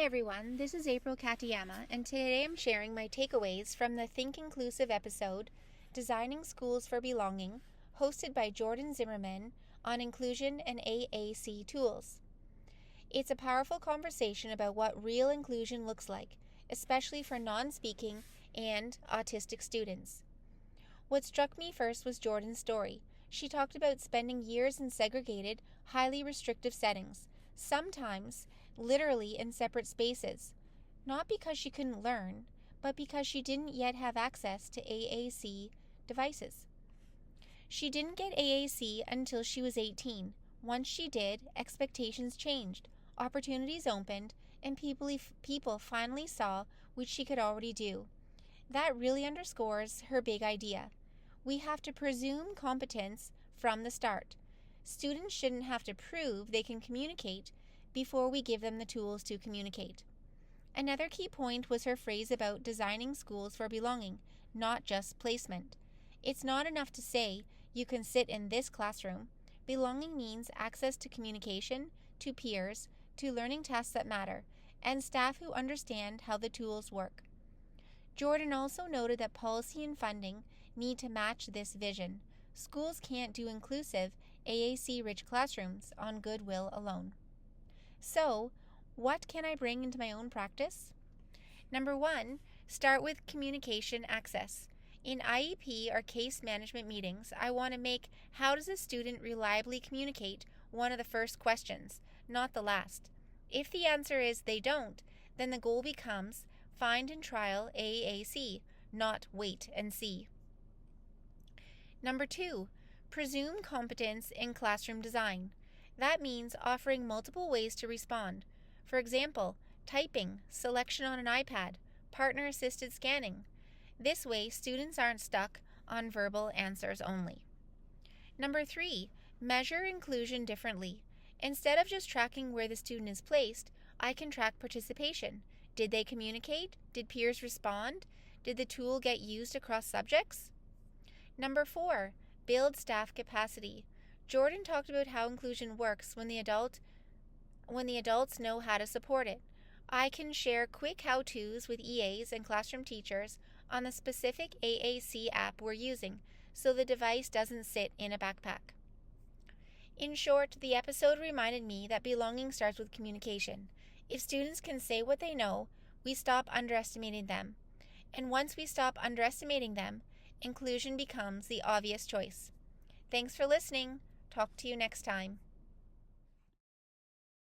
everyone, this is April Katayama, and today I'm sharing my takeaways from the Think Inclusive episode, Designing Schools for Belonging, hosted by Jordyn Zimmerman on Inclusion and AAC Tools. It's a powerful conversation about what real inclusion looks like, especially for non-speaking and autistic students. What struck me first was Jordyn's story. She talked about spending years in segregated, highly restrictive settings, sometimes literally in separate spaces, not because she couldn't learn, but because she didn't yet have access to AAC devices. She didn't get AAC until she was 18. Once she did, expectations changed, opportunities opened, and people finally saw what she could already do. That really underscores her big idea. We have to presume competence from the start. Students shouldn't have to prove they can communicate before we give them the tools to communicate. Another key point was her phrase about designing schools for belonging, not just placement. It's not enough to say, you can sit in this classroom. Belonging means access to communication, to peers, to learning tasks that matter, and staff who understand how the tools work. Jordyn also noted that policy and funding need to match this vision. Schools can't do inclusive, AAC-rich classrooms on goodwill alone. So, what can I bring into my own practice? Number 1, start with communication access. In IEP or case management meetings, I want to make how does a student reliably communicate one of the first questions, not the last. If the answer is they don't, then the goal becomes find and trial AAC, not wait and see. Number 2, presume competence in classroom design. That means offering multiple ways to respond. For example, typing, selection on an iPad, partner-assisted scanning. This way, students aren't stuck on verbal answers only. Number 3, measure inclusion differently. Instead of just tracking where the student is placed, I can track participation. Did they communicate? Did peers respond? Did the tool get used across subjects? Number 4, build staff capacity. Jordyn talked about how inclusion works when the adults know how to support it. I can share quick how-tos with EAs and classroom teachers on the specific AAC app we're using, so the device doesn't sit in a backpack. In short, the episode reminded me that belonging starts with communication. If students can say what they know, we stop underestimating them. And once we stop underestimating them, inclusion becomes the obvious choice. Thanks for listening. Talk to you next time.